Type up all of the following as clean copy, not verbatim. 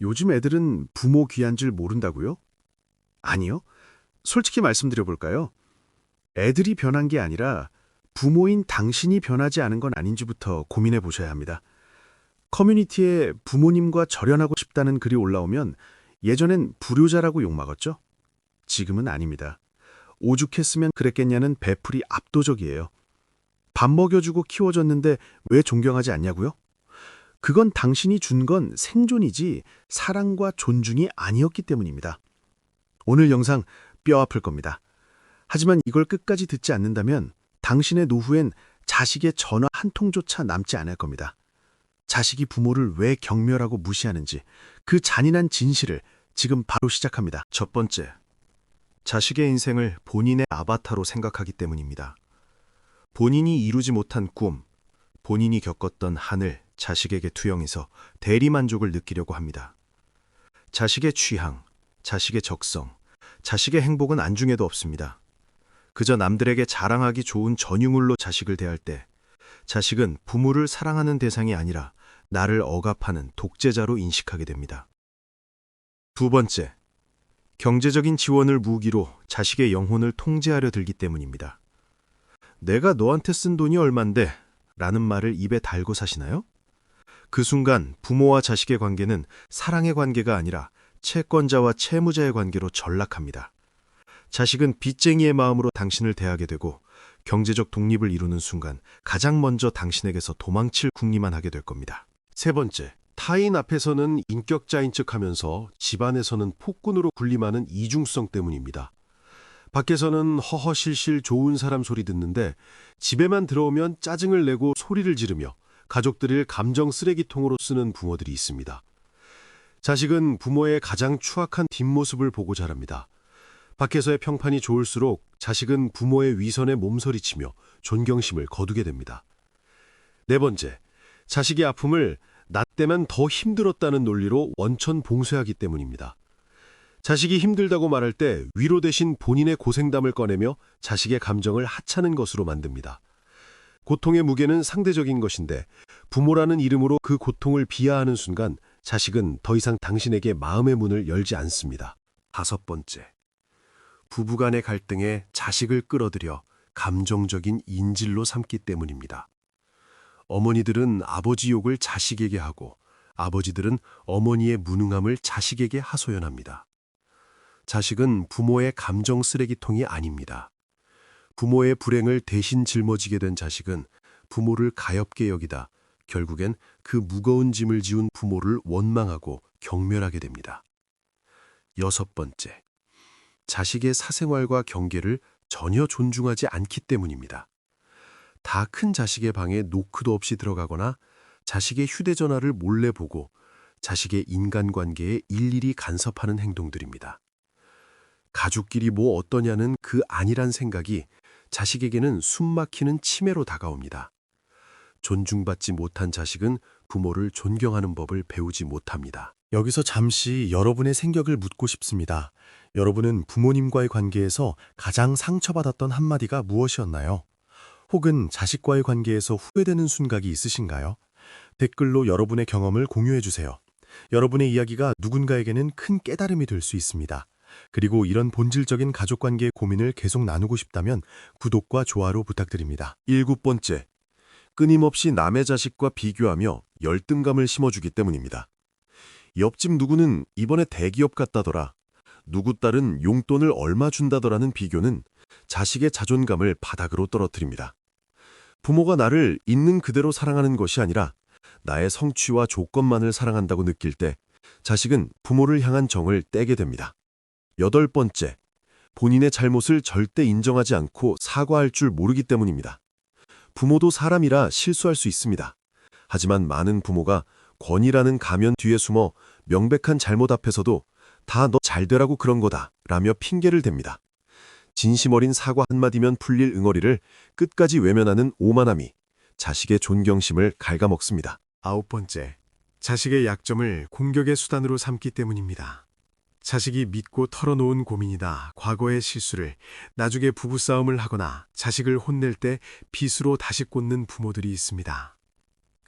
요즘 애들은 부모 귀한 줄 모른다고요? 아니요. 솔직히 말씀드려 볼까요? 애들이 변한 게 아니라 부모인 당신이 변하지 않은 건 아닌지부터 고민해 보셔야 합니다. 커뮤니티에 부모님과 절연하고 싶다는 글이 올라오면 예전엔 불효자라고 욕먹었죠? 지금은 아닙니다. 오죽했으면 그랬겠냐는 배풀이 압도적이에요. 밥 먹여주고 키워줬는데 왜 존경하지 않냐고요? 그건 당신이 준 건 생존이지 사랑과 존중이 아니었기 때문입니다. 오늘 영상 뼈 아플 겁니다. 하지만 이걸 끝까지 듣지 않는다면 당신의 노후엔 자식의 전화 한 통조차 남지 않을 겁니다. 자식이 부모를 왜 경멸하고 무시하는지 그 잔인한 진실을 지금 바로 시작합니다. 첫 번째, 자식의 인생을 본인의 아바타로 생각하기 때문입니다. 본인이 이루지 못한 꿈, 본인이 겪었던 한을 자식에게 투영해서 대리만족을 느끼려고 합니다. 자식의 취향, 자식의 적성, 자식의 행복은 안중에도 없습니다. 그저 남들에게 자랑하기 좋은 전유물로 자식을 대할 때 자식은 부모를 사랑하는 대상이 아니라 나를 억압하는 독재자로 인식하게 됩니다. 두 번째, 경제적인 지원을 무기로 자식의 영혼을 통제하려 들기 때문입니다. 내가 너한테 쓴 돈이 얼만데? 라는 말을 입에 달고 사시나요? 그 순간 부모와 자식의 관계는 사랑의 관계가 아니라 채권자와 채무자의 관계로 전락합니다. 자식은 빚쟁이의 마음으로 당신을 대하게 되고 경제적 독립을 이루는 순간 가장 먼저 당신에게서 도망칠 궁리만 하게 될 겁니다. 세 번째, 타인 앞에서는 인격자인 척하면서 집안에서는 폭군으로 군림하는 이중성 때문입니다. 밖에서는 허허실실 좋은 사람 소리 듣는데 집에만 들어오면 짜증을 내고 소리를 지르며 가족들을 감정 쓰레기통으로 쓰는 부모들이 있습니다. 자식은 부모의 가장 추악한 뒷모습을 보고 자랍니다. 밖에서의 평판이 좋을수록 자식은 부모의 위선에 몸서리치며 존경심을 거두게 됩니다. 네 번째, 자식의 아픔을 나 때만 더 힘들었다는 논리로 원천 봉쇄하기 때문입니다. 자식이 힘들다고 말할 때 위로 대신 본인의 고생담을 꺼내며 자식의 감정을 하찮은 것으로 만듭니다. 고통의 무게는 상대적인 것인데 부모라는 이름으로 그 고통을 비하하는 순간 자식은 더 이상 당신에게 마음의 문을 열지 않습니다. 다섯 번째, 부부간의 갈등에 자식을 끌어들여 감정적인 인질로 삼기 때문입니다. 어머니들은 아버지 욕을 자식에게 하고 아버지들은 어머니의 무능함을 자식에게 하소연합니다. 자식은 부모의 감정 쓰레기통이 아닙니다. 부모의 불행을 대신 짊어지게 된 자식은 부모를 가엾게 여기다 결국엔 그 무거운 짐을 지운 부모를 원망하고 경멸하게 됩니다. 여섯 번째, 자식의 사생활과 경계를 전혀 존중하지 않기 때문입니다. 다 큰 자식의 방에 노크도 없이 들어가거나 자식의 휴대전화를 몰래 보고 자식의 인간관계에 일일이 간섭하는 행동들입니다. 가족끼리 뭐 어떠냐는 그 아니란 생각이 자식에게는 숨막히는 치매로 다가옵니다. 존중받지 못한 자식은 부모를 존경하는 법을 배우지 못합니다. 여기서 잠시 여러분의 생각을 묻고 싶습니다. 여러분은 부모님과의 관계에서 가장 상처받았던 한마디가 무엇이었나요? 혹은 자식과의 관계에서 후회되는 순간이 있으신가요? 댓글로 여러분의 경험을 공유해 주세요. 여러분의 이야기가 누군가에게는 큰 깨달음이 될 수 있습니다. 그리고 이런 본질적인 가족관계의 고민을 계속 나누고 싶다면 구독과 좋아로 부탁드립니다. 일곱 번째, 끊임없이 남의 자식과 비교하며 열등감을 심어주기 때문입니다. 옆집 누구는 이번에 대기업 갔다더라, 누구 딸은 용돈을 얼마 준다더라는 비교는 자식의 자존감을 바닥으로 떨어뜨립니다. 부모가 나를 있는 그대로 사랑하는 것이 아니라 나의 성취와 조건만을 사랑한다고 느낄 때 자식은 부모를 향한 정을 떼게 됩니다. 여덟 번째, 본인의 잘못을 절대 인정하지 않고 사과할 줄 모르기 때문입니다. 부모도 사람이라 실수할 수 있습니다. 하지만 많은 부모가 권위라는 가면 뒤에 숨어 명백한 잘못 앞에서도 다 너 잘되라고 그런 거다 라며 핑계를 댑니다. 진심 어린 사과 한마디면 풀릴 응어리를 끝까지 외면하는 오만함이 자식의 존경심을 갉아먹습니다. 아홉 번째, 자식의 약점을 공격의 수단으로 삼기 때문입니다. 자식이 믿고 털어놓은 고민이나 과거의 실수를 나중에 부부싸움을 하거나 자식을 혼낼 때 빗으로 다시 꽂는 부모들이 있습니다.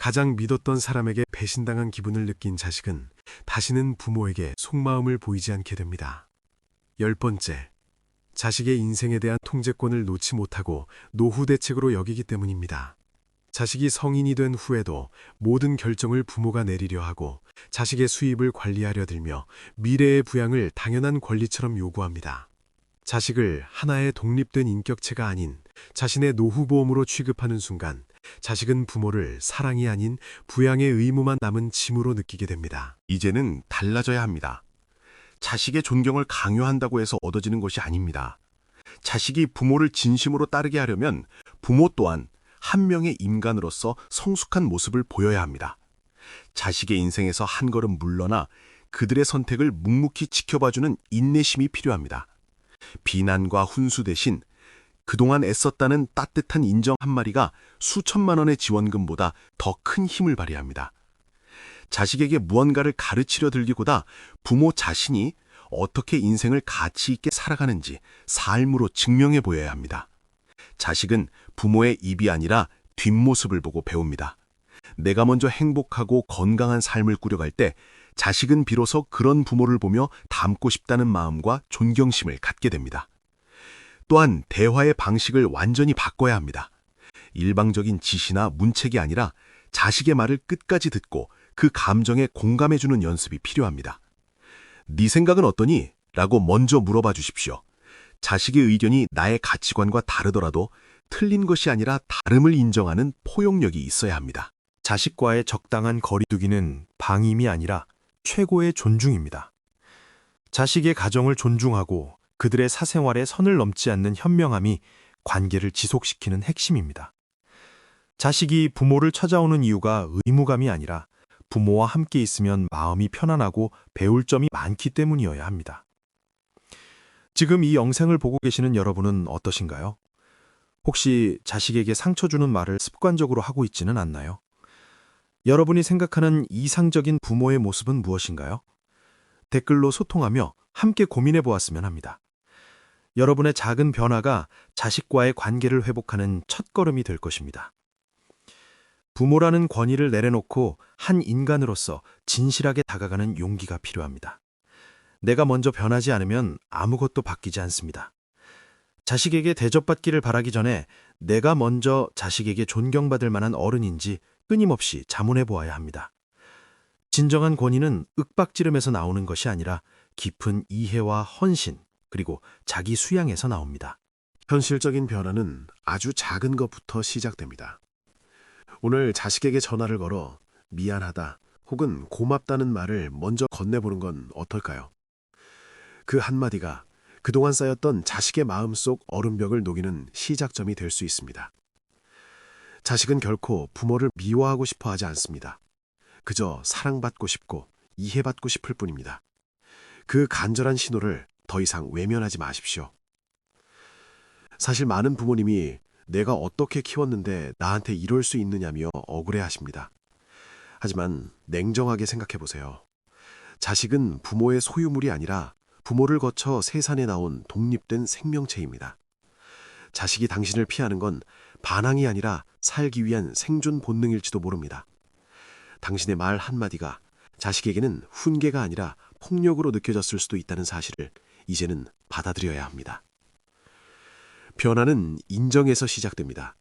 가장 믿었던 사람에게 배신당한 기분을 느낀 자식은 다시는 부모에게 속마음을 보이지 않게 됩니다. 10번째, 자식의 인생에 대한 통제권을 놓지 못하고 노후 대책으로 여기기 때문입니다. 자식이 성인이 된 후에도 모든 결정을 부모가 내리려 하고 자식의 수입을 관리하려 들며 미래의 부양을 당연한 권리처럼 요구합니다. 자식을 하나의 독립된 인격체가 아닌 자신의 노후보험으로 취급하는 순간 자식은 부모를 사랑이 아닌 부양의 의무만 남은 짐으로 느끼게 됩니다. 이제는 달라져야 합니다. 자식의 존경을 강요한다고 해서 얻어지는 것이 아닙니다. 자식이 부모를 진심으로 따르게 하려면 부모 또한 한 명의 인간으로서 성숙한 모습을 보여야 합니다. 자식의 인생에서 한 걸음 물러나 그들의 선택을 묵묵히 지켜봐주는 인내심이 필요합니다. 비난과 훈수 대신 그동안 애썼다는 따뜻한 인정 한마디가 수천만 원의 지원금보다 더 큰 힘을 발휘합니다. 자식에게 무언가를 가르치려 들기보다 부모 자신이 어떻게 인생을 가치 있게 살아가는지 삶으로 증명해 보여야 합니다. 자식은 부모의 입이 아니라 뒷모습을 보고 배웁니다. 내가 먼저 행복하고 건강한 삶을 꾸려갈 때 자식은 비로소 그런 부모를 보며 닮고 싶다는 마음과 존경심을 갖게 됩니다. 또한 대화의 방식을 완전히 바꿔야 합니다. 일방적인 지시나 문책이 아니라 자식의 말을 끝까지 듣고 그 감정에 공감해주는 연습이 필요합니다. 네 생각은 어떠니? 라고 먼저 물어봐 주십시오. 자식의 의견이 나의 가치관과 다르더라도 틀린 것이 아니라 다름을 인정하는 포용력이 있어야 합니다. 자식과의 적당한 거리두기는 방임이 아니라 최고의 존중입니다. 자식의 가정을 존중하고 그들의 사생활에 선을 넘지 않는 현명함이 관계를 지속시키는 핵심입니다. 자식이 부모를 찾아오는 이유가 의무감이 아니라 부모와 함께 있으면 마음이 편안하고 배울 점이 많기 때문이어야 합니다. 지금 이 영상을 보고 계시는 여러분은 어떠신가요? 혹시 자식에게 상처 주는 말을 습관적으로 하고 있지는 않나요? 여러분이 생각하는 이상적인 부모의 모습은 무엇인가요? 댓글로 소통하며 함께 고민해 보았으면 합니다. 여러분의 작은 변화가 자식과의 관계를 회복하는 첫걸음이 될 것입니다. 부모라는 권위를 내려놓고 한 인간으로서 진실하게 다가가는 용기가 필요합니다. 내가 먼저 변하지 않으면 아무것도 바뀌지 않습니다. 자식에게 대접받기를 바라기 전에 내가 먼저 자식에게 존경받을 만한 어른인지 끊임없이 자문해 보아야 합니다. 진정한 권위는 윽박지름에서 나오는 것이 아니라 깊은 이해와 헌신, 그리고 자기 수양에서 나옵니다. 현실적인 변화는 아주 작은 것부터 시작됩니다. 오늘 자식에게 전화를 걸어 미안하다 혹은 고맙다는 말을 먼저 건네보는 건 어떨까요? 그 한마디가 그동안 쌓였던 자식의 마음속 얼음벽을 녹이는 시작점이 될 수 있습니다. 자식은 결코 부모를 미워하고 싶어 하지 않습니다. 그저 사랑받고 싶고 이해받고 싶을 뿐입니다. 그 간절한 신호를 더 이상 외면하지 마십시오. 사실 많은 부모님이 내가 어떻게 키웠는데 나한테 이럴 수 있느냐며 억울해하십니다. 하지만 냉정하게 생각해 보세요. 자식은 부모의 소유물이 아니라 부모를 거쳐 세상에 나온 독립된 생명체입니다. 자식이 당신을 피하는 건 반항이 아니라 살기 위한 생존 본능일지도 모릅니다. 당신의 말 한마디가 자식에게는 훈계가 아니라 폭력으로 느껴졌을 수도 있다는 사실을 이제는 받아들여야 합니다. 변화는 인정에서 시작됩니다.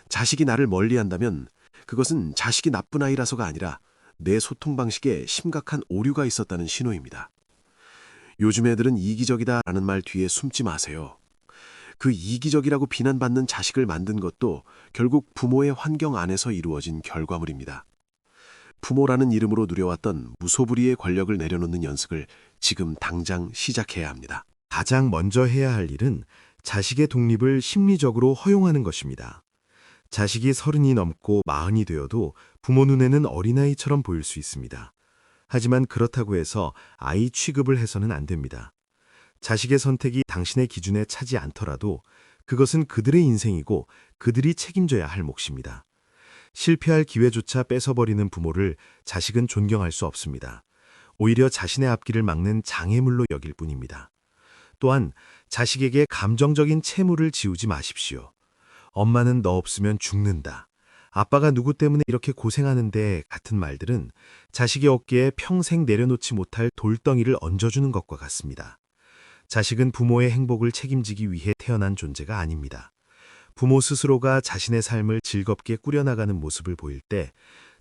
자식이 나를 멀리한다면 그것은 자식이 나쁜 아이라서가 아니라 내 소통 방식에 심각한 오류가 있었다는 신호입니다. 요즘 애들은 이기적이다라는 말 뒤에 숨지 마세요. 그 이기적이라고 비난받는 자식을 만든 것도 결국 부모의 환경 안에서 이루어진 결과물입니다. 부모라는 이름으로 누려왔던 무소불위의 권력을 내려놓는 연습을 지금 당장 시작해야 합니다. 가장 먼저 해야 할 일은 자식의 독립을 심리적으로 허용하는 것입니다. 자식이 30이 넘고 40이 되어도 부모 눈에는 어린아이처럼 보일 수 있습니다. 하지만 그렇다고 해서 아이 취급을 해서는 안 됩니다. 자식의 선택이 당신의 기준에 차지 않더라도 그것은 그들의 인생이고 그들이 책임져야 할 몫입니다. 실패할 기회조차 뺏어버리는 부모를 자식은 존경할 수 없습니다. 오히려 자신의 앞길을 막는 장애물로 여길 뿐입니다. 또한 자식에게 감정적인 채무를 지우지 마십시오. 엄마는 너 없으면 죽는다. 아빠가 누구 때문에 이렇게 고생하는데 같은 말들은 자식의 어깨에 평생 내려놓지 못할 돌덩이를 얹어주는 것과 같습니다. 자식은 부모의 행복을 책임지기 위해 태어난 존재가 아닙니다. 부모 스스로가 자신의 삶을 즐겁게 꾸려나가는 모습을 보일 때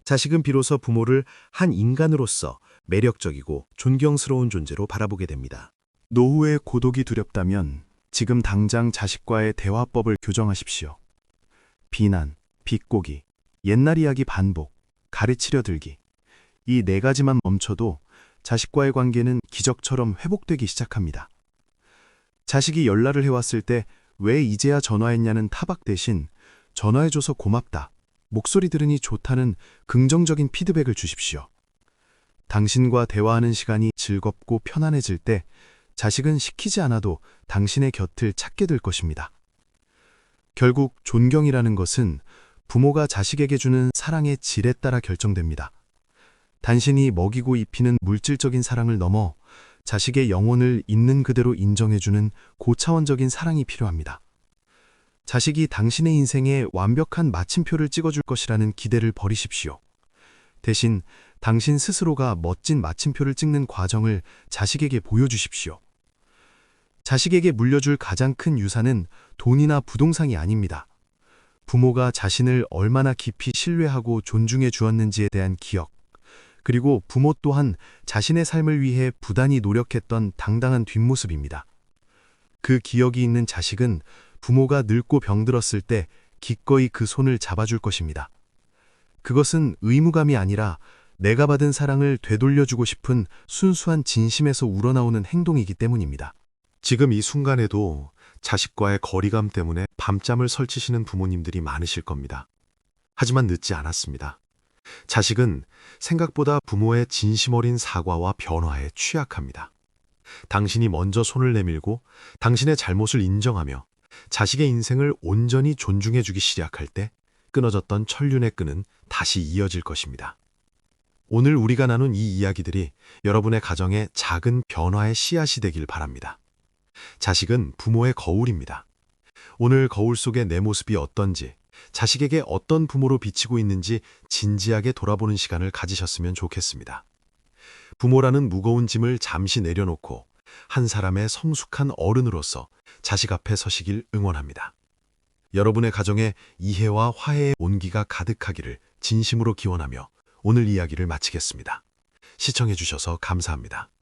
자식은 비로소 부모를 한 인간으로서 매력적이고 존경스러운 존재로 바라보게 됩니다. 노후의 고독이 두렵다면 지금 당장 자식과의 대화법을 교정하십시오. 비난, 비꼬기, 옛날 이야기 반복, 가르치려 들기. 이 4가지만 멈춰도 자식과의 관계는 기적처럼 회복되기 시작합니다. 자식이 연락을 해왔을 때 왜 이제야 전화했냐는 타박 대신 전화해줘서 고맙다, 목소리 들으니 좋다는 긍정적인 피드백을 주십시오. 당신과 대화하는 시간이 즐겁고 편안해질 때 자식은 시키지 않아도 당신의 곁을 찾게 될 것입니다. 결국 존경이라는 것은 부모가 자식에게 주는 사랑의 질에 따라 결정됩니다. 단순히 먹이고 입히는 물질적인 사랑을 넘어 자식의 영혼을 있는 그대로 인정해주는 고차원적인 사랑이 필요합니다. 자식이 당신의 인생에 완벽한 마침표를 찍어줄 것이라는 기대를 버리십시오. 대신 당신 스스로가 멋진 마침표를 찍는 과정을 자식에게 보여주십시오. 자식에게 물려줄 가장 큰 유산은 돈이나 부동산이 아닙니다. 부모가 자신을 얼마나 깊이 신뢰하고 존중해 주었는지에 대한 기억, 그리고 부모 또한 자신의 삶을 위해 부단히 노력했던 당당한 뒷모습입니다. 그 기억이 있는 자식은 부모가 늙고 병들었을 때 기꺼이 그 손을 잡아줄 것입니다. 그것은 의무감이 아니라 내가 받은 사랑을 되돌려주고 싶은 순수한 진심에서 우러나오는 행동이기 때문입니다. 지금 이 순간에도 자식과의 거리감 때문에 밤잠을 설치시는 부모님들이 많으실 겁니다. 하지만 늦지 않았습니다. 자식은 생각보다 부모의 진심 어린 사과와 변화에 취약합니다. 당신이 먼저 손을 내밀고 당신의 잘못을 인정하며 자식의 인생을 온전히 존중해주기 시작할 때 끊어졌던 천륜의 끈은 다시 이어질 것입니다. 오늘 우리가 나눈 이 이야기들이 여러분의 가정에 작은 변화의 씨앗이 되길 바랍니다. 자식은 부모의 거울입니다. 오늘 거울 속의 내 모습이 어떤지, 자식에게 어떤 부모로 비치고 있는지 진지하게 돌아보는 시간을 가지셨으면 좋겠습니다. 부모라는 무거운 짐을 잠시 내려놓고 한 사람의 성숙한 어른으로서 자식 앞에 서시길 응원합니다. 여러분의 가정에 이해와 화해의 온기가 가득하기를 진심으로 기원하며 오늘 이야기를 마치겠습니다. 시청해 주셔서 감사합니다.